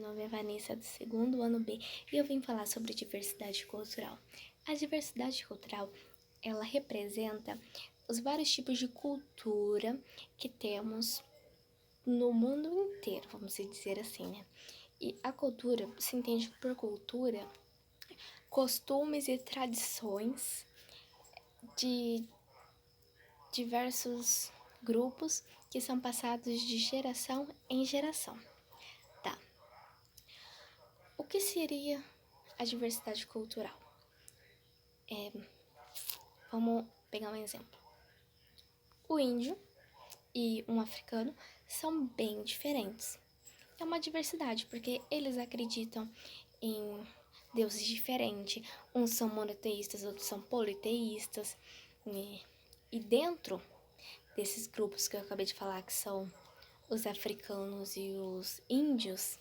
nome é Vanessa, do segundo ano B, e eu vim falar sobre diversidade cultural. A diversidade cultural, ela representa os vários tipos de cultura que temos no mundo inteiro, vamos dizer assim, né? E a cultura se entende por cultura, costumes e tradições de diversos grupos que são passados de geração em geração. Tá. O que seria a diversidade cultural? Vamos pegar um exemplo. O índio e um africano são bem diferentes. É uma diversidade, porque eles acreditam em deuses diferentes. Uns são monoteístas, outros são politeístas. E dentro desses grupos que eu acabei de falar, que são os africanos e os índios,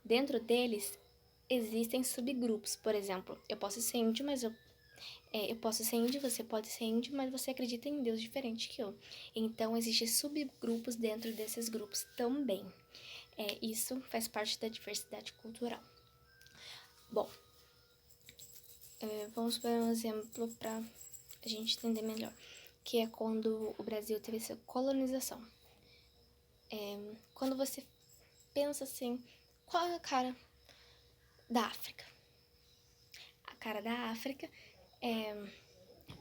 dentro deles existem subgrupos. Por exemplo, eu posso ser índio, mas eu posso ser índio, você pode ser índio, mas você acredita em Deus diferente que eu. Então, existem subgrupos dentro desses grupos também. Isso faz parte da diversidade cultural. Bom, vamos para um exemplo para a gente entender melhor, que é quando o Brasil teve essa colonização. Quando você pensa assim, qual é a cara da África? A cara da África é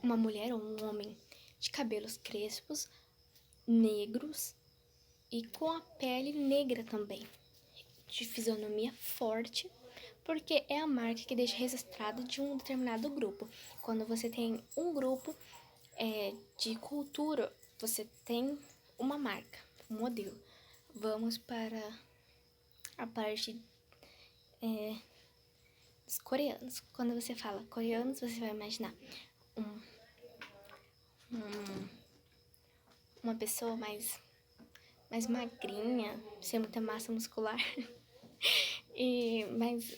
uma mulher ou um homem de cabelos crespos, negros e com a pele negra também, de fisionomia forte, porque é a marca que deixa registrada de um determinado grupo. Quando você tem um grupo de cultura, você tem uma marca, um modelo. Vamos para a parte dos coreanos. Quando você fala coreanos, você vai imaginar uma pessoa mais magrinha, sem muita massa muscular, mas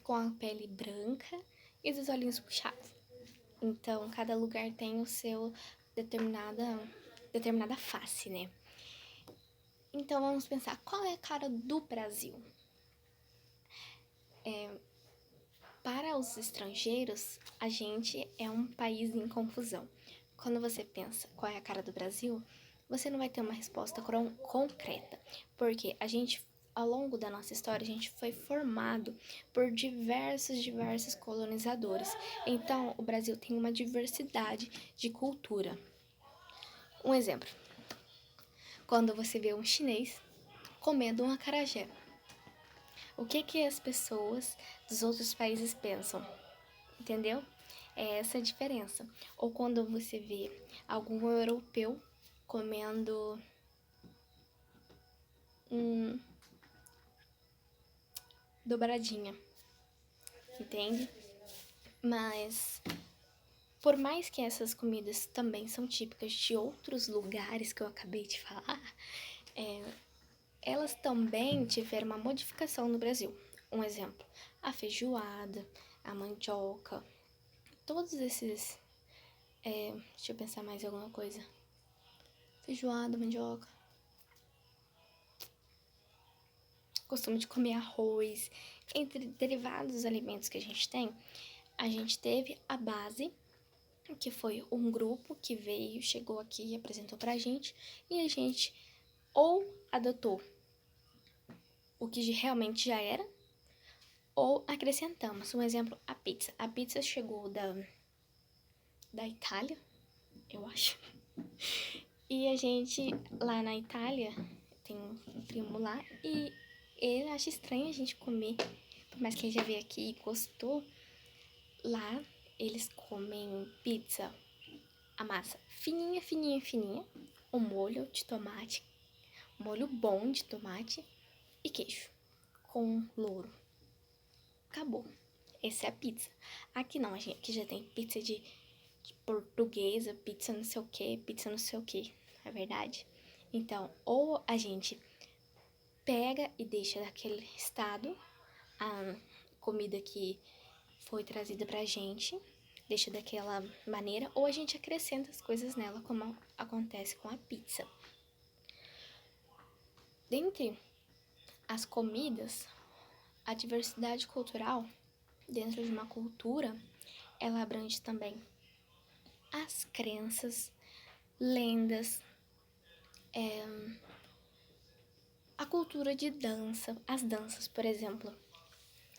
com a pele branca e os olhinhos puxados. Então, cada lugar tem o seu determinada face, né? Então, vamos pensar, qual é a cara do Brasil? Para os estrangeiros, a gente é um país em confusão. Quando você pensa qual é a cara do Brasil, você não vai ter uma resposta concreta, porque ao longo da nossa história, a gente foi formado por diversos colonizadores. Então, o Brasil tem uma diversidade de cultura. Um exemplo, quando você vê um chinês comendo um acarajé, o que as pessoas dos outros países pensam? Entendeu? É essa a diferença. Ou quando você vê algum europeu comendo dobradinha, entende? Mas, por mais que essas comidas também são típicas de outros lugares que eu acabei de falar, elas também tiveram uma modificação no Brasil. Um exemplo, a feijoada, a mandioca, todos esses... deixa eu pensar mais alguma coisa. Feijoada, mandioca. Costume de comer arroz. Entre derivados dos alimentos que a gente teve a base, que foi um grupo que veio, chegou aqui e apresentou pra gente, e a gente ou adotou o que realmente já era, ou acrescentamos. Um exemplo, a pizza. A pizza chegou da Itália, eu acho. E a gente, lá na Itália, tem um primo lá, e ele acha estranho a gente comer, por mais que a gente já veio aqui e gostou. Lá, eles comem pizza, a massa fininha, o molho de tomate, molho bom de tomate e queijo com louro. Acabou. Essa é a pizza. Aqui não, aqui já tem pizza de portuguesa, pizza não sei o que, é verdade? Então, ou a gente pega e deixa daquele estado a comida que foi trazida pra gente, deixa daquela maneira, ou a gente acrescenta as coisas nela, como acontece com a pizza. Dentre as comidas, a diversidade cultural dentro de uma cultura, ela abrange também as crenças, lendas, a cultura de dança, as danças, por exemplo.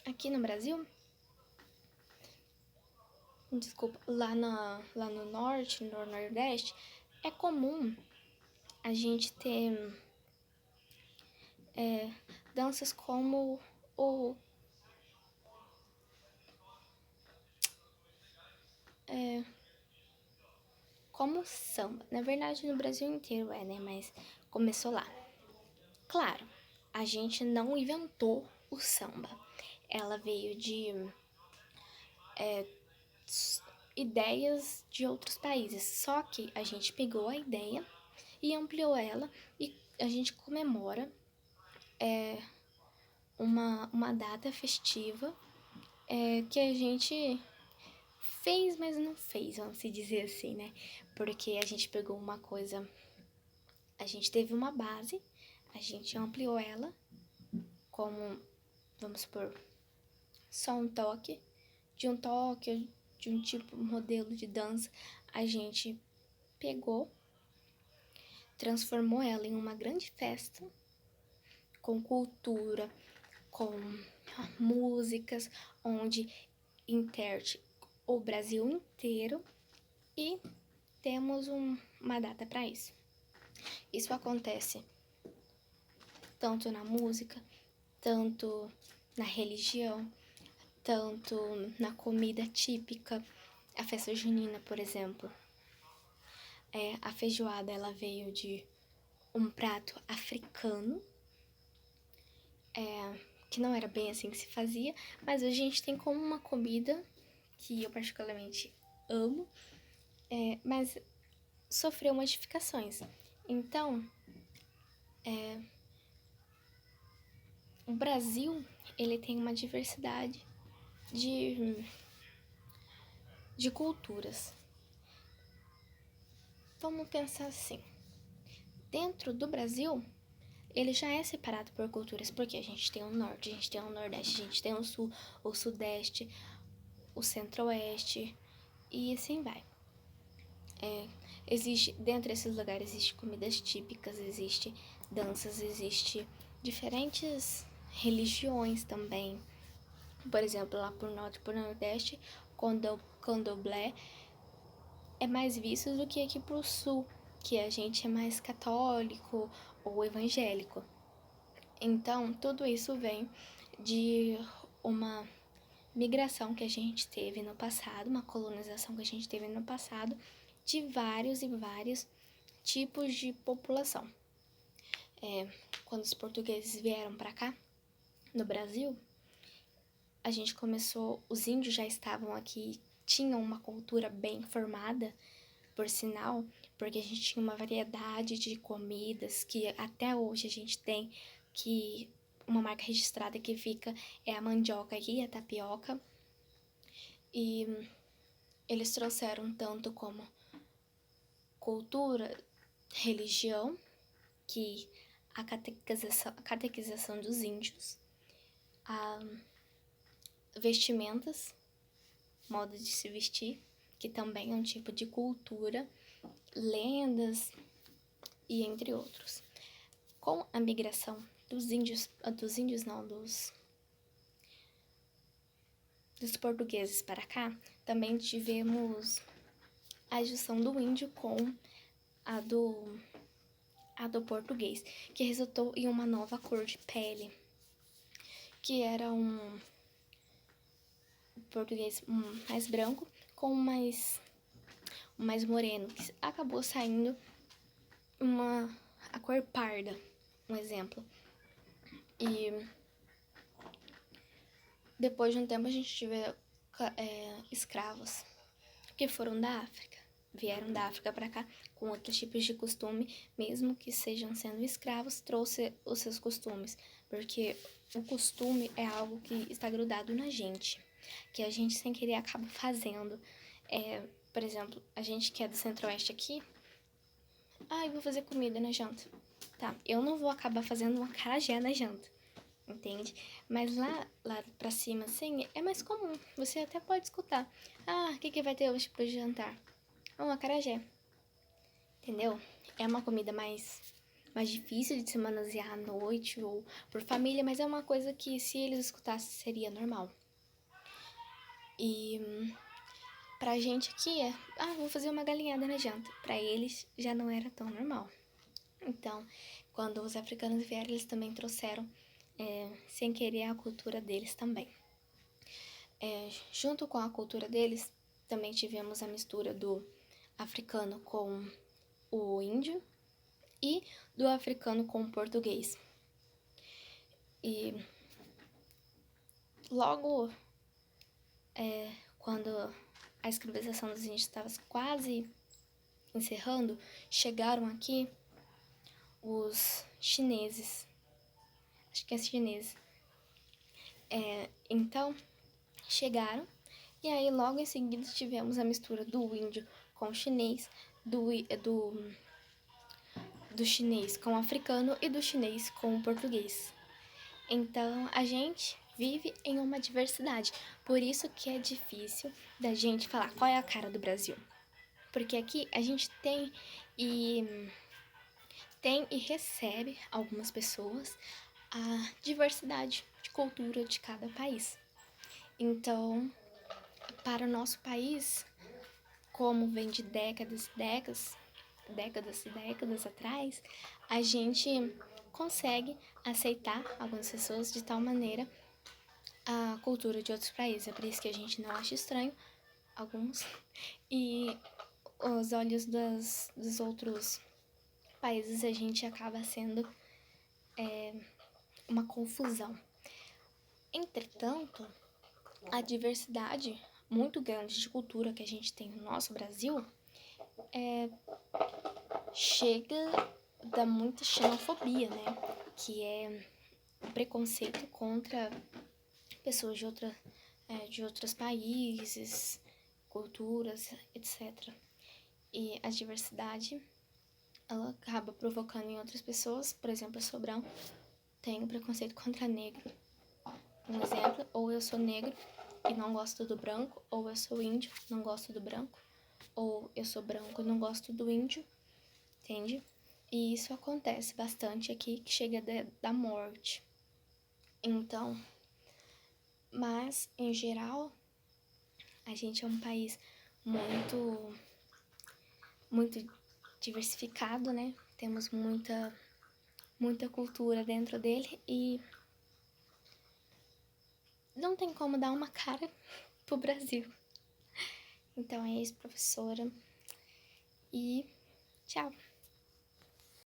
Aqui no Brasil, lá no norte, no nordeste, é comum a gente ter danças como o como samba. Na verdade, no Brasil inteiro né? Mas começou lá. Claro, a gente não inventou o samba. Ela veio de ideias de outros países. Só que a gente pegou a ideia e ampliou ela e a gente comemora uma data festiva que a gente fez, mas não fez, vamos se dizer assim, né? Porque a gente pegou uma coisa, a gente teve uma base, a gente ampliou ela como, vamos supor, só um toque, de um tipo modelo de dança, a gente pegou, transformou ela em uma grande festa, com cultura, com músicas, onde interte o Brasil inteiro e temos uma data para isso. Isso acontece tanto na música, tanto na religião, tanto na comida típica. A festa junina, por exemplo, a feijoada ela veio de um prato africano, que não era bem assim que se fazia, mas a gente tem como uma comida que eu particularmente amo, mas sofreu modificações. Então, o Brasil, ele tem uma diversidade de culturas. Vamos pensar assim, dentro do Brasil, ele já é separado por culturas, porque a gente tem o norte, a gente tem o nordeste, a gente tem o sul, o sudeste, o centro-oeste e assim vai. Dentro desses lugares existe comidas típicas, existe danças, existe diferentes religiões também. Por exemplo, lá pro norte e pro nordeste, candomblé é mais visto do que aqui pro sul, que a gente é mais católico ou evangélico. Então, tudo isso vem de uma migração que a gente teve no passado, uma colonização que a gente teve no passado, de vários e vários tipos de população. Quando os portugueses vieram para cá, no Brasil, a gente começou, os índios já estavam aqui, tinham uma cultura bem formada, por sinal, porque a gente tinha uma variedade de comidas que até hoje a gente tem, que uma marca registrada que fica é a mandioca e a tapioca. E eles trouxeram tanto como cultura, religião, que a catequização dos índios, a vestimentas, modo de se vestir, que também é um tipo de cultura, lendas e entre outros. Com a migração dos portugueses para cá, também tivemos a junção do índio com a do português, que resultou em uma nova cor de pele, que era um português mais branco com mais moreno, que acabou saindo a cor parda, um exemplo. E depois de um tempo a gente teve escravos que foram da África, vieram da África para cá com outros tipos de costume, mesmo que sejam sendo escravos, trouxe os seus costumes, porque o costume é algo que está grudado na gente, que a gente sem querer acaba fazendo. Por exemplo, a gente que é do centro-oeste aqui, eu vou fazer comida na janta. Tá, eu não vou acabar fazendo um acarajé na janta, entende? Mas lá pra cima, assim, é mais comum. Você até pode escutar. Ah, o que que vai ter hoje pro jantar? Um acarajé, entendeu? É uma comida mais difícil de se manusear à noite ou por família, mas é uma coisa que se eles escutassem seria normal. E pra gente aqui vou fazer uma galinhada na janta. Pra eles já não era tão normal. Então, quando os africanos vieram, eles também trouxeram, sem querer, a cultura deles também. Junto com a cultura deles, também tivemos a mistura do africano com o índio e do africano com o português. E logo quando a escravização dos índios estava quase encerrando, chegaram aqui os chineses. Acho que é chineses. Então, chegaram, e aí logo em seguida tivemos a mistura do índio com o chinês, do chinês com o africano e do chinês com o português. Então, a gente vive em uma diversidade. Por isso que é difícil da gente falar qual é a cara do Brasil. Porque aqui a gente tem e recebe algumas pessoas a diversidade de cultura de cada país. Então, para o nosso país, como vem de décadas e décadas atrás, a gente consegue aceitar algumas pessoas de tal maneira a cultura de outros países. É por isso que a gente não acha estranho alguns e os olhos dos outros países a gente acaba sendo uma confusão. Entretanto, a diversidade muito grande de cultura que a gente tem no nosso Brasil chega da muita xenofobia, né? Que é o preconceito contra pessoas de outros países, culturas, etc. E a diversidade, ela acaba provocando em outras pessoas, por exemplo, eu sou branco, tenho preconceito contra negro. Um exemplo, ou eu sou negro e não gosto do branco, ou eu sou índio, não gosto do branco, ou eu sou branco e não gosto do índio, entende? E isso acontece bastante aqui, que chega da morte. Então, mas, em geral, a gente é um país muito diversificado, né? Temos muita cultura dentro dele e não tem como dar uma cara pro Brasil. Então é isso, professora. E tchau!